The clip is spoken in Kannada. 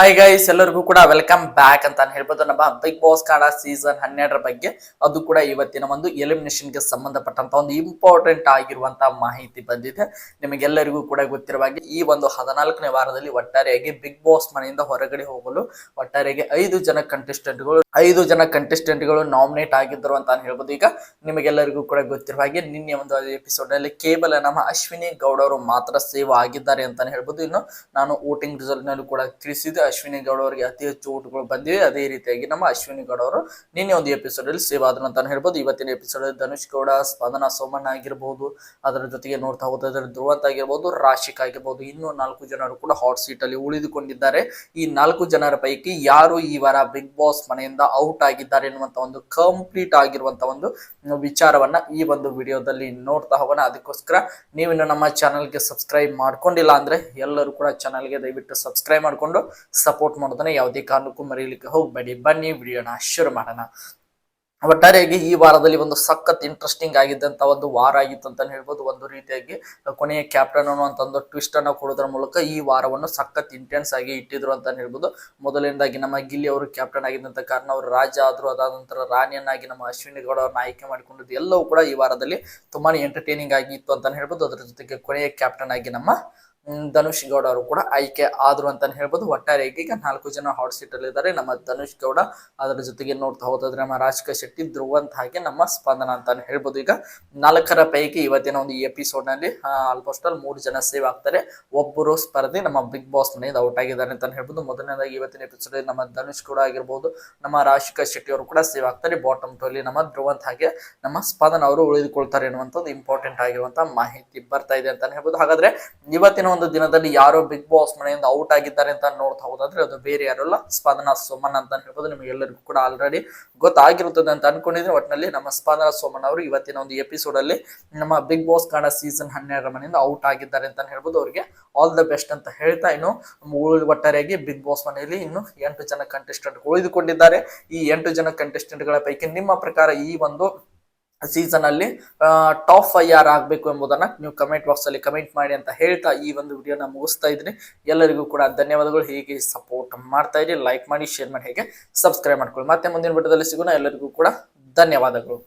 ಹಾಯ್ ಗೈಸ್, ಎಲ್ಲರಿಗೂ ಕೂಡ ವೆಲ್ಕಮ್ ಬ್ಯಾಕ್ ಅಂತ ಹೇಳ್ಬೋದು. ನಮ್ಮ ಬಿಗ್ ಬಾಸ್ ಕನ್ನಡ ಸೀಸನ್ 12 ಬಗ್ಗೆ ಅದು ಕೂಡ ಇವತ್ತಿನ ಒಂದು ಎಲಿಮಿನೇಷನ್ ಗೆ ಸಂಬಂಧಪಟ್ಟಂತ ಒಂದು ಇಂಪಾರ್ಟೆಂಟ್ ಆಗಿರುವಂತಹ ಮಾಹಿತಿ ಬಂದಿದೆ. ನಿಮಗೆಲ್ಲರಿಗೂ ಕೂಡ ಗೊತ್ತಿರುವ ಹಾಗೆ ಈ ಒಂದು 14ನೇ ವಾರದಲ್ಲಿ ಒಟ್ಟಾರೆಯಾಗಿ ಬಿಗ್ ಬಾಸ್ ಮನೆಯಿಂದ ಹೊರಗಡೆ ಹೋಗಲು ಒಟ್ಟಾರೆಯಾಗಿ 5 ಜನ ಕಂಟೆಸ್ಟೆಂಟ್ಗಳು ನಾಮಿನೇಟ್ ಆಗಿದ್ದರು ಅಂತ ಹೇಳ್ಬೋದು. ಈಗ ನಿಮಗೆಲ್ಲರಿಗೂ ಕೂಡ ಗೊತ್ತಿರುವ ಹಾಗೆ ನಿನ್ನೆ ಒಂದು ಎಪಿಸೋಡ್ ನಲ್ಲಿ ಕೇವಲ ನಮ್ಮ ಅಶ್ವಿನಿ ಗೌಡ ಅವರು ಮಾತ್ರ ಸೇವ್ ಆಗಿದ್ದಾರೆ ಅಂತ ಹೇಳ್ಬೋದು. ಇನ್ನು ನಾನು ವೋಟಿಂಗ್ ರಿಸಲ್ಟ್ ನಲ್ಲಿ ಕೂಡ ತಿಳಿಸಿದೆ, ಅಶ್ವಿನಿ ಗೌಡ ಅವರಿಗೆ ಅತಿ ಹೆಚ್ಚು ಓಟ್ಗಳು ಬಂದಿವೆ. ಅದೇ ರೀತಿಯಾಗಿ ನಮ್ಮ ಅಶ್ವಿನಿ ಗೌಡ ಅವರು ನಿನ್ನೆ ಒಂದು ಎಪಿಸೋಡ್ ಅಲ್ಲಿ ಸೇವ್ ಆದ್ರು ಅಂತ ಹೇಳ್ಬೋದು. ಇವತ್ತಿನ ಎಪಿಸೋಡ್ ಅಲ್ಲಿ ಧನುಷ್ ಗೌಡ, ಸ್ಪಂದನ ಸೋಮಣ್ಣ ಆಗಿರಬಹುದು, ಅದರ ಜೊತೆಗೆ ನೋಡ್ತಾ ಹೋದ್ರೆ ಧ್ರುವಂತ್ ಆಗಿರ್ಬೋದು, ರಾಶಿಕ್ ಆಗಿರ್ಬೋದು, ಇನ್ನು 4 ಜನರು ಕೂಡ ಹಾಟ್ ಸೀಟ್ ಅಲ್ಲಿ ಉಳಿದುಕೊಂಡಿದ್ದಾರೆ. ಈ 4 ಜನರ ಪೈಕಿ ಯಾರು ಈ ವಾರ ಬಿಗ್ ಬಾಸ್ ಮನೆಯಿಂದ ಔಟ್ ಆಗಿದ್ದಾರೆ ಎನ್ನುವಂತ ಒಂದು ಕಂಪ್ಲೀಟ್ ಆಗಿರುವಂತ ಒಂದು ವಿಚಾರವನ್ನ ಈ ಒಂದು ವಿಡಿಯೋದಲ್ಲಿ ನೋಡ್ತಾ ಹೋಗೋಣ. ಅದಕ್ಕೋಸ್ಕರ ನೀವಿನ್ನು ನಮ್ಮ ಚಾನಲ್ಗೆ ಸಬ್ಸ್ಕ್ರೈಬ್ ಮಾಡ್ಕೊಂಡಿಲ್ಲ ಅಂದ್ರೆ ಎಲ್ಲರೂ ಕೂಡ ಚಾನಲ್ಗೆ ದಯವಿಟ್ಟು ಸಬ್ಸ್ಕ್ರೈಬ್ ಮಾಡ್ಕೊಂಡು ಸಪೋರ್ಟ್ ಮಾಡೋದನ್ನ ಯಾವುದೇ ಕಾರಣಕ್ಕೂ ಮರೀಲಿಕ್ಕೆ ಹೋಗಬೇಡಿ. ಬನ್ನಿ ವಿಡಿಯೋನ ಶುರು ಮಾಡೋಣ. ಒಟ್ಟಾರೆಯಾಗಿ ಈ ವಾರದಲ್ಲಿ ಒಂದು ಸಖತ್ ಇಂಟ್ರೆಸ್ಟಿಂಗ್ ಆಗಿದ್ದಂತ ಒಂದು ವಾರ ಆಗಿತ್ತು ಅಂತ ಹೇಳ್ಬೋದು. ಒಂದು ರೀತಿಯಾಗಿ ಕೊನೆಯ ಕ್ಯಾಪ್ಟನ್ ಅನ್ನುವಂತ ಒಂದು ಟ್ವಿಸ್ಟ್ ಅನ್ನ ಕೊಡೋದ್ರ ಮೂಲಕ ಈ ವಾರವನ್ನು ಸಖತ್ ಇಂಟೆನ್ಸ್ ಆಗಿ ಇಟ್ಟಿದ್ರು ಅಂತ ಹೇಳ್ಬೋದು. ಮೊದಲನೇದಾಗಿ ನಮ್ಮ ಗಿಲ್ಲಿ ಅವರು ಕ್ಯಾಪ್ಟನ್ ಆಗಿದ್ದಂತ ಕಾರಣ ಅವರು ರಾಜ ಆದ್ರು. ಅದಾದ ನಂತರ ರಾಣಿಯನ್ನಾಗಿ ನಮ್ಮ ಅಶ್ವಿನಿ ಗೌಡ ಅವ್ರನ್ನ ಆಯ್ಕೆ ಮಾಡಿಕೊಂಡಿದ್ದು ಎಲ್ಲವೂ ಕೂಡ ಈ ವಾರದಲ್ಲಿ ತುಂಬಾನೇ ಎಂಟರ್ಟೈನಿಂಗ್ ಆಗಿತ್ತು ಅಂತ ಹೇಳ್ಬೋದು. ಅದರ ಜೊತೆಗೆ ಕೊನೆಯ ಕ್ಯಾಪ್ಟನ್ ಆಗಿ ನಮ್ಮ ಧನುಷ್ ಗೌಡ ಅವರು ಕೂಡ ಆಯ್ಕೆ ಆದ್ರು ಅಂತ ಹೇಳ್ಬೋದು. ಒಟ್ಟಾರೆಯಾಗಿ ಈಗ 4 ಜನ ಹಾಟ್ ಸೀಟ್ ಅಲ್ಲಿ ಇದ್ದಾರೆ. ನಮ್ಮ ಧನುಷ್ ಗೌಡ, ಅದರ ಜೊತೆಗೆ ನೋಡ್ತಾ ಹೋದ್ರೆ ನಮ್ಮ ರಾಜಕೀಯ ಶೆಟ್ಟಿ, ಧ್ರುವಂತ್, ಹಾಗೆ ನಮ್ಮ ಸ್ಪಂದನ ಅಂತ ಹೇಳ್ಬೋದು. ಈಗ 4ರ ಪೈಕಿ ಇವತ್ತಿನ ಒಂದು ಎಪಿಸೋಡ್ ನಲ್ಲಿ ಆಲ್ಮೋಸ್ಟ್ ಆಲ್ 3 ಜನ ಸೇವ್ ಆಗ್ತಾರೆ. ಒಬ್ಬರು ಸ್ಪರ್ಧಿ ನಮ್ಮ ಬಿಗ್ ಬಾಸ್ ಮನೆಯಿಂದ ಔಟ್ ಆಗಿದ್ದಾರೆ ಅಂತ ಹೇಳ್ಬೋದು. ಮೊದಲನೇದಾಗಿ ಇವತ್ತಿನ ಎಪಿಸೋಡ್ ಅಲ್ಲಿ ನಮ್ಮ ಧನುಷ್ ಗೌಡ ಆಗಿರ್ಬೋದು, ನಮ್ಮ ರಾಜಕೀಯ ಶೆಟ್ಟಿ ಅವರು ಕೂಡ ಸೇವ್ ಆಗ್ತಾರೆ. ಬಾಟಮ್ 2 ಅಲ್ಲಿ ನಮ್ಮ ಧ್ರುವಂತ್ ಹಾಗೆ ನಮ್ಮ ಸ್ಪಂದನ ಅವರು ಉಳಿದುಕೊಳ್ತಾರೆ ಎನ್ನುವಂಥದ್ದು ಇಂಪಾರ್ಟೆಂಟ್ ಆಗಿರುವಂತಹ ಮಾಹಿತಿ ಬರ್ತಾ ಇದೆ ಅಂತ ಹೇಳ್ಬೋದು. ಹಾಗಾದ್ರೆ ಇವತ್ತಿನ ಒಂದು ದಿನದಲ್ಲಿ ಯಾರು ಬಿಗ್ ಬಾಸ್ ಮನೆಯಿಂದ ಔಟ್ ಆಗಿದ್ದಾರೆ ಅಂತ ನೋಡ್ತಾ ಹೋದಾದ್ರೆ ಅದು ಬೇರೆ ಯಾರಲ್ಲ, ಸ್ಪಂದನ ಸೋಮಣ್ಣ ಅಂತ ಹೇಳ್ಬೋದು. ನಿಮಗೆಲ್ಲರಿಗೂ ಕೂಡ ಆಲ್ರೆಡಿ ಗೊತ್ತಾಗಿರುತ್ತದೆ ಅಂತ ಅನ್ಕೊಂಡಿದ್ರೆ ಒಟ್ಟಿನಲ್ಲಿ ನಮ್ಮ ಸ್ಪಂದನ ಸೋಮಣ್ಣ ಅವರು ಇವತ್ತಿನ ಒಂದು ಎಪಿಸೋಡ್ ಅಲ್ಲಿ ನಮ್ಮ ಬಿಗ್ ಬಾಸ್ ಕನ್ನಡ ಸೀಸನ್ 12 ಮನೆಯಿಂದ ಔಟ್ ಆಗಿದ್ದಾರೆ ಅಂತ ಹೇಳ್ಬೋದು. ಅವರಿಗೆ ಆಲ್ ದ ಬೆಸ್ಟ್ ಅಂತ ಹೇಳ್ತಾ, ಇನ್ನು ಒಟ್ಟಾರೆಯಾಗಿ ಬಿಗ್ ಬಾಸ್ ಮನೆಯಲ್ಲಿ ಇನ್ನು 8 ಜನ ಕಂಟೆಸ್ಟೆಂಟ್ ಉಳಿದುಕೊಂಡಿದ್ದಾರೆ. ಈ 8 ಜನ ಕಂಟೆಸ್ಟೆಂಟ್ ಗಳ ಪೈಕಿ ನಿಮ್ಮ ಪ್ರಕಾರ ಈ ಒಂದು ಸೀಸನ್ ಅಲ್ಲಿ ಟಾಪ್ 5 ಯಾರು ಆಗ್ಬೇಕು ಎಂಬುದನ್ನ ನೀವು ಕಮೆಂಟ್ ಬಾಕ್ಸ್ ಅಲ್ಲಿ ಕಮೆಂಟ್ ಮಾಡಿ ಅಂತ ಹೇಳ್ತಾ ಈ ಒಂದು ವಿಡಿಯೋನ ಮುಗಿಸ್ತಾ ಇದ್ದೀನಿ. ಎಲ್ಲರಿಗೂ ಕೂಡ ಧನ್ಯವಾದಗಳು. ಹೀಗೆ ಸಪೋರ್ಟ್ ಮಾಡ್ತಾ ಇರಿ, ಲೈಕ್ ಮಾಡಿ, ಶೇರ್ ಮಾಡಿ, ಹೇಗೆ ಸಬ್ಸ್ಕ್ರೈಬ್ ಮಾಡ್ಕೊಳ್ಳಿ. ಮತ್ತೆ ಮುಂದಿನ ವಿಡಿಯೋದಲ್ಲಿ ಸಿಗೋಣ. ಎಲ್ಲರಿಗೂ ಕೂಡ ಧನ್ಯವಾದಗಳು.